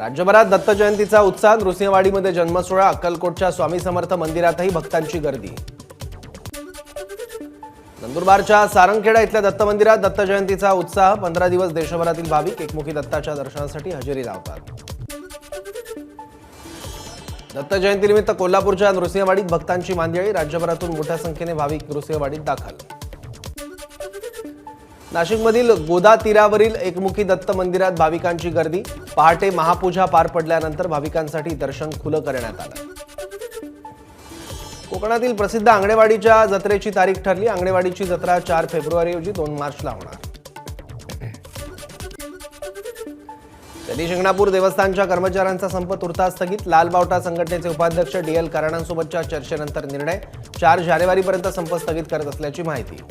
राज्यभरात दत्त जयंतीचा उत्साह. नृसिंहवाडीमध्ये जन्मसोहळा. अक्कलकोटच्या स्वामी समर्थ मंदिरातही भक्तांची गर्दी. नंदुरबारच्या सारंगखेडा इथल्या दत्त मंदिरात दत्त जयंतीचा उत्साह. 15 दिवस देशभरातील भाविक एकमुखी दत्ताच्या दर्शनासाठी हजेरी लावतात. दत्त जयंतीनिमित्त कोल्हापूरच्या नृसिंहवाडीत भक्तांची मांदियाळी. राज्यभरातून मोठ्या संख्येने भाविक नृसिंहवाडीत दाखल. नाशिकमधील गोदा तीरावरील एकमुखी दत्त मंदिरात भाविकांची गर्दी. पहाटे महापूजा पार पडल्यानंतर भाविकांसाठी दर्शन खुलं करण्यात आलं. कोकणातील प्रसिद्ध आंगणेवाडीच्या जत्रेची तारीख ठरली. आंगणेवाडीची जत्रा 4 फेब्रुवारी रोजी 2 मार्चला होणार. शनी शिंगणापूर देवस्थानच्या कर्मचाऱ्यांचा संप तुर्तास स्थगित. लाल बावटा संघटनेचे उपाध्यक्ष DL कराडांसोबतच्या चर्चेनंतर निर्णय. 4 जानेवारीपर्यंत संप स्थगित करत असल्याची माहिती.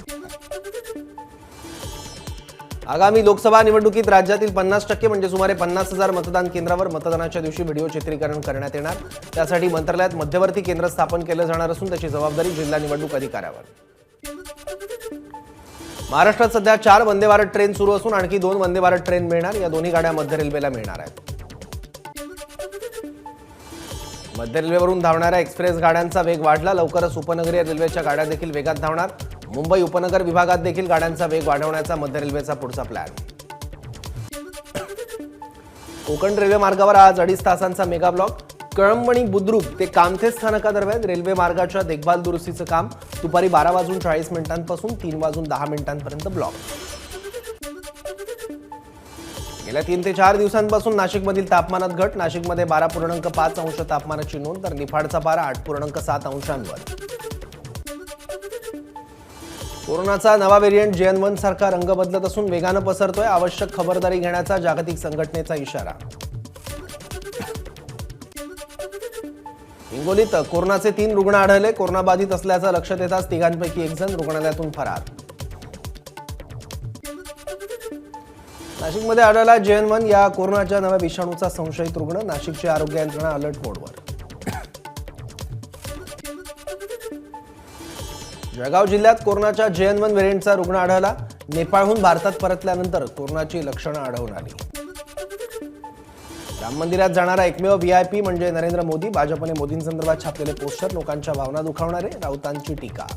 आगामी लोकसभा निवडणुकीत राज्यातील 50% म्हणजे सुमारे 50,000 मतदान केंद्रावर मतदानाच्या दिवशी व्हिडिओ चित्रीकरण करण्यात येणार. त्यासाठी मंत्रालयात मध्यवर्ती केंद्र स्थापन केलं जाणार असून त्याची जबाबदारी जिल्हा निवडणूक अधिकाऱ्यावर. महाराष्ट्रात सध्या 4 वंदे भारत ट्रेन सुरू असून आणखी 2 वंदे भारत ट्रेन मिळणार. या दोन्ही गाड्या मध्य रेल्वेला मिळणार आहेत. मध्य रेल्वेवरून धावणाऱ्या एक्सप्रेस गाड्यांचा वेग वाढला. लवकरच उपनगरीय रेल्वेच्या गाड्या देखील वेगात धावणार. मुंबई उपनगर विभागात देखील गाड्यांचा वेग वाढवण्याचा मध्य रेल्वेचा पुढचा प्लॅन. कोकण रेल्वे मार्गावर आज 2.5 तासांचा मेगा ब्लॉक. कळंबणी बुद्रुक ते कामथे स्थानकादरम्यान रेल्वे मार्गाच्या देखभाल दुरुस्तीचं काम. दुपारी 12:40 पासून 3:10 ब्लॉक. गेल्या 3 ते 4 दिवसांपासून नाशिकमधील तापमानात घट. नाशिकमध्ये 12.5 अंश तापमानाची नोंद तर निफाडचा पारा 8.7 अंशांवर. कोरोनाचा नवा व्हेरियंट JN1 सारखा रंग बदलत असून वेगानं पसरतोय. आवश्यक खबरदारी घेण्याचा जागतिक संघटनेचा इशारा. हिंगोलीत कोरोनाचे 3 रुग्ण आढळले. कोरोनाबाधित असल्याचं लक्षात येताच तिघांपैकी एक जण रुग्णालयातून फरार. नाशिकमध्ये आढळला JN1 या कोरोनाच्या नव्या विषाणूचा संशयित रुग्ण. नाशिकची आरोग्य यंत्रणा अलर्ट मोडवर. जळगाव जिल्ह्यात कोरोनाच्या JN1 व्हेरियंटचा रुग्ण आढळला. नेपाळहून भारतात परतल्यानंतर कोरोनाची लक्षणं आढळून आली. राम मंदिरात जाणारा एकमेव VIP म्हणजे नरेंद्र मोदी. भाजपने मोदींसंदर्भात छापलेले पोस्टर लोकांच्या भावना दुखावणारे. राऊतांची टीका.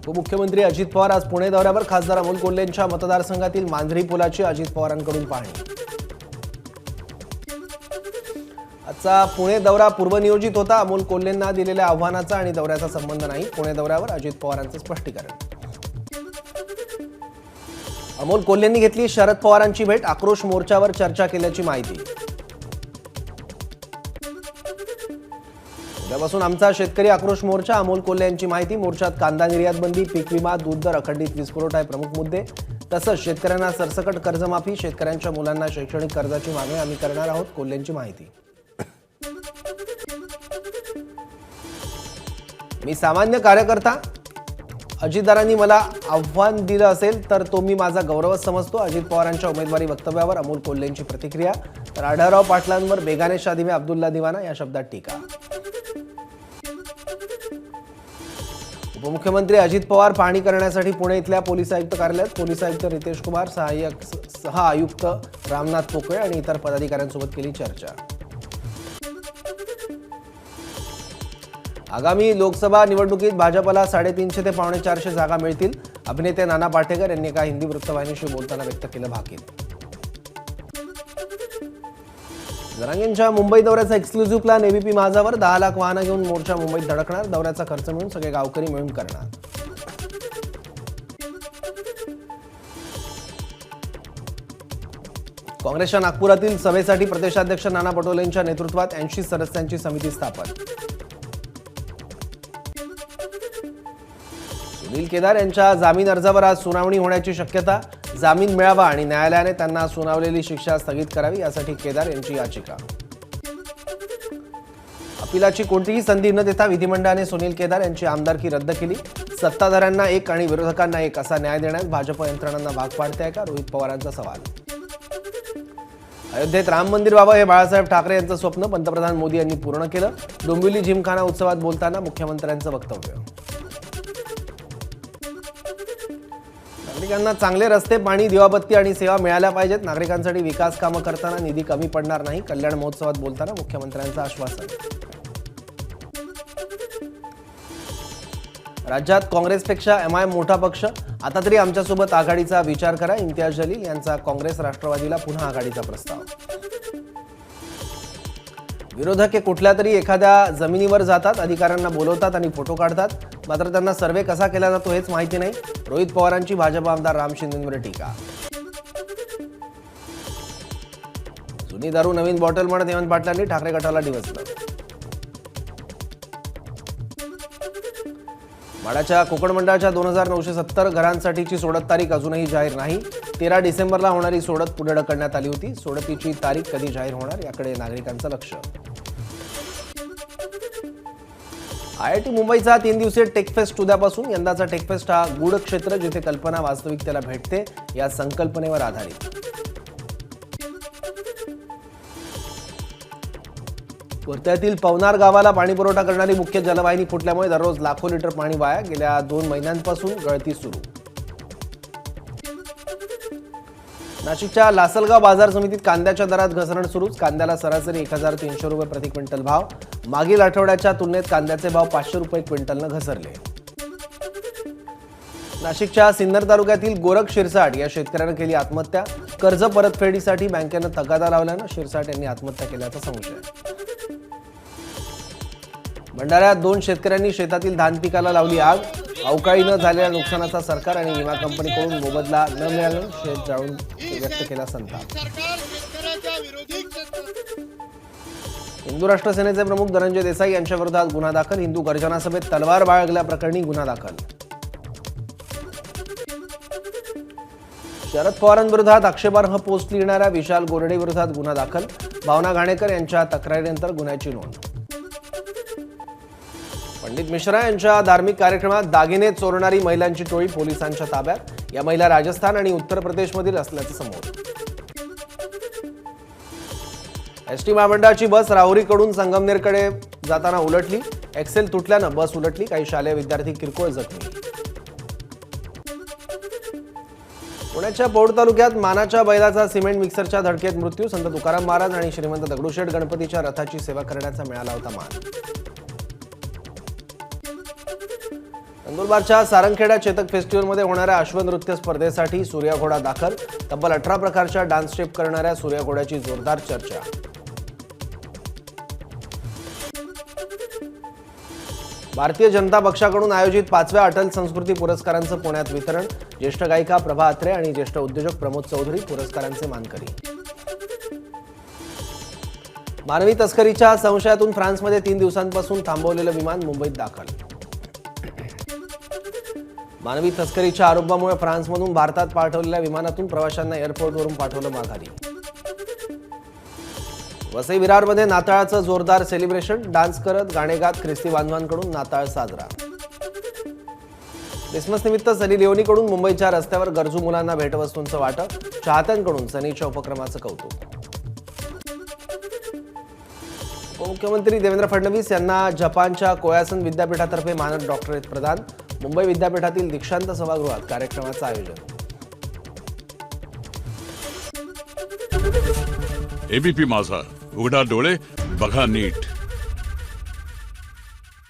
उपमुख्यमंत्री अजित पवार आज पुणे दौऱ्यावर. खासदार अमोल कोल्हेंच्या मतदारसंघातील मांजरी पुलाची अजित पवारांकडून पाहणी. आजचा पुणे दौरा पूर्वनियोजित होता. अमोल कोल्हेंना दिलेल्या आव्हानाचा आणि दौऱ्याचा संबंध नाही. पुणे दौऱ्यावर अजित पवारांचं स्पष्टीकरण. अमोल कोल्हेंनी घेतली शरद पवारांची भेट. आक्रोश मोर्चावर चर्चा केल्याची माहिती. उद्यापासून आमचा शेतकरी आक्रोश मोर्चा. अमोल कोल्हे यांची माहिती. मोर्चात कांदा निर्यात बंदी, पीक विमा, दूध दर, अखंडित वीज पुरवठा हे प्रमुख मुद्दे. तसंच शेतकऱ्यांना सरसकट कर्जमाफी, शेतकऱ्यांच्या मुलांना शैक्षणिक कर्जाची मागणी आम्ही करणार आहोत. कोल्हेंची माहिती. मी सामान्य कार्यकर्ता. अजितदारांनी मला आव्हान दिलं असेल तर तो मी माझा गौरवच समजतो. अजित पवारांच्या उमेदवारी वक्तव्यावर अमोल कोल्हेंची प्रतिक्रिया. तर आढळराव पाटलांवर बेगाने शादी में अब्दुल्ला दिवाना या शब्दात टीका. उपमुख्यमंत्री अजित पवार पाहणी करण्यासाठी पुणे इथल्या पोलीस आयुक्त कार्यालयात. पोलीस आयुक्त रितेश कुमार, सह आयुक्त रामनाथ पोकळे आणि इतर पदाधिकाऱ्यांसोबत केली चर्चा. आगामी लोकसभा निवडणुकीत भाजपला 350 ते 450 जागा मिळतील. अभिनेते नाना पाटेकर यांनी एका हिंदी वृत्तवाहिनीशी बोलताना व्यक्त केलं भाकीत. जरांगेंच्या मुंबई दौऱ्याचा एक्सक्लुझिव्ह प्लॅन. ABP माझावर. 10 लाख वाहनं घेऊन मोर्चा मुंबईत धडकणार. दौऱ्याचा खर्च मिळून सगळे गावकरी मिळून करणार. काँग्रेसच्या नागपुरातील सभेसाठी प्रदेशाध्यक्ष नाना पटोलेंच्या नेतृत्वात 80 सदस्यांची समिती स्थापन. सुनील केदार यांच्या जामीन अर्जावर आज सुनावणी होण्याची शक्यता. जामीन मिळावा आणि न्यायालयाने त्यांना सुनावलेली शिक्षा स्थगित करावी यासाठी केदार यांची याचिका. अपिलाची कोणतीही संधी न देता विधिमंडळाने सुनील केदार यांची आमदारकी रद्द केली. सत्ताधाऱ्यांना एक आणि विरोधकांना एक असा न्याय देण्यात भाजप यंत्रणांना भाग पाडते आहे का? रोहित पवारांचा सवाल. अयोध्येत राम मंदिर व्हावं हे बाळासाहेब ठाकरे यांचं स्वप्न पंतप्रधान मोदी यांनी पूर्ण केलं. डोंबिवली जिमखाना उत्सवात बोलताना मुख्यमंत्र्यांचं वक्तव्य. नागरिकांना चांगले रस्ते, पाणी, दिवाबत्ती आणि सेवा मिळाल्या पाहिजेत. नागरिकांसाठी विकास कामं करताना निधी कमी पडणार नाही. कल्याण महोत्सवात बोलताना मुख्यमंत्र्यांचं आश्वासन. राज्यात काँग्रेसपेक्षा एमआय मोठा पक्ष, आता तरी आमच्यासोबत आघाडीचा विचार करा. इम्तियाज जलील यांचा काँग्रेस राष्ट्रवादीला पुन्हा आघाडीचा प्रस्ताव. विरोधक हे कुठल्या तरी एखाद्या जमिनीवर जातात, अधिकाऱ्यांना बोलवतात आणि फोटो काढतात, मात्र त्यांना सर्व्हे कसा केला जातो हेच माहिती नाही. रोहित पवारांची भाजप आमदार राम शिंदेंवर टीका. जुनी दारू नवीन बॉटल म्हणत हेमंत पाटलांनी ठाकरे गटाला डिवचलं. माडाच्या कोकण मंडळाच्या 2970 घरांसाठीची सोडत तारीख अजूनही जाहीर नाही. 13 डिसेंबरला होणारी सोडत पुढे ढकलण्यात आली होती. सोडतीची तारीख कधी जाहीर होणार याकडे नागरिकांचं लक्ष. IIT मुंबईचा 3 दिवसीय टेकफेस्ट उद्यापासून. यंदाचा टेकफेस्ट हा गूढ क्षेत्र जिथे कल्पना वास्तविकतेला भेटते या संकल्पनेवर आधारित. वर्ध्यातील पवनार गावाला पाणी पुरवठा करणारी मुख्य जलवाहिनी फुटल्यामुळे दररोज लाखो लिटर पाणी वाया. गेल्या 2 महिन्यांपासून गळती सुरू. नाशिकच्या लासलगाव बाजार समितीत कांद्याच्या दरात घसरण सुरूच. कांद्याला सरासरी 1300 रुपये प्रति क्विंटल भाव. मागील आठवड्याच्या तुलनेत कांद्याचे भाव 500 रुपये क्विंटलनं घसरले. नाशिकच्या सिन्नर तालुक्यातील गोरख शिरसाट या शेतकऱ्यानं केली आत्महत्या. कर्ज परतफेडीसाठी बँकेनं तगादा लावल्यानं शिरसाट यांनी आत्महत्या केल्याचा संशय. भंडाऱ्यात 2 शेतकऱ्यांनी शेतातील धान पिकाला लावली आग. अवकाळीनं झालेल्या नुकसानाचा सरकार आणि विमा कंपनीकडून मोबदला न मिळाल्यानं शेत जाळून व्यक्त केला संताप. हिंदू राष्ट्र सेनेचे प्रमुख धनंजय देसाई यांच्या विरोधात गुन्हा दाखल. हिंदू गर्जना सभेत तलवार बाळगल्याप्रकरणी गुन्हा दाखल. शरद पवारांविरोधात आक्षेपार्ह पोस्ट लिहिणाऱ्या विशाल गोरडे विरोधात गुन्हा दाखल. भावना घाणेकर यांच्या तक्रारीनंतर गुन्ह्याची नोंद. पंडित मिश्रा यांच्या धार्मिक कार्यक्रमात दागिने चोरणारी महिलांची टोळी पोलिसांच्या ताब्यात. या महिला राजस्थान आणि उत्तर प्रदेशमधील असल्याचं समोर. एसटी महामंडळाची बस राहुरीकडून संगमनेरकडे जाताना उलटली. एक्सेल तुटल्यानं बस उलटली. काही शालेय विद्यार्थी किरकोळ जखमी. पुण्याच्या पौड तालुक्यात मानाच्या बैलाचा सिमेंट मिक्सरच्या धडकेत मृत्यू. संत तुकाराम महाराज आणि श्रीमंत दगडूशेठ गणपतीच्या रथाची सेवा करण्याचा मिळाला होता मान. नंदुरबारच्या सारंगखेडा चेतक फेस्टिवलमध्ये होणाऱ्या अश्वनृत्य स्पर्धेसाठी सूर्या घोडा दाखल. तब्बल 18 प्रकारच्या डान्स स्टेप करणाऱ्या सूर्या घोड्याची जोरदार चर्चा. भारतीय जनता पक्षाकडून आयोजित 5व्या अटल संस्कृती पुरस्कारांचं पुण्यात वितरण. ज्येष्ठ गायिका प्रभा अत्रे आणि ज्येष्ठ उद्योजक प्रमोद चौधरी पुरस्कारांचे मानकरी. मानवी तस्करीच्या संशयातून फ्रान्समध्ये 3 दिवसांपासून थांबवलेलं विमान मुंबईत दाखल. मानवी तस्करीच्या आरोपामुळे फ्रान्समधून भारतात पाठवलेल्या विमानातून प्रवाशांना एअरपोर्टवरून पाठवलं माघारी. वसई विरारमध्ये नाताळाचं जोरदार सेलिब्रेशन. डान्स करत गाणे गात ख्रिस्ती बांधवांकडून नाताळ साजरा. क्रिसमस निमित्त सनी लिओनीकडून मुंबईच्या रस्त्यावर गरजू मुलांना भेटवस्तूंचं वाटप. चाहत्यांकडून सनीच्या उपक्रमाचं कौतुक. उपमुख्यमंत्री देवेंद्र फडणवीस यांना जपानच्या कोयासन विद्यापीठातर्फे मानद डॉक्टरेट प्रदान. मुंबई विद्यापीठातील दीक्षांत सभागृहात कार्यक्रमाचं आयोजन. एबीपी माझा, उघडा डोळे बघा नीट.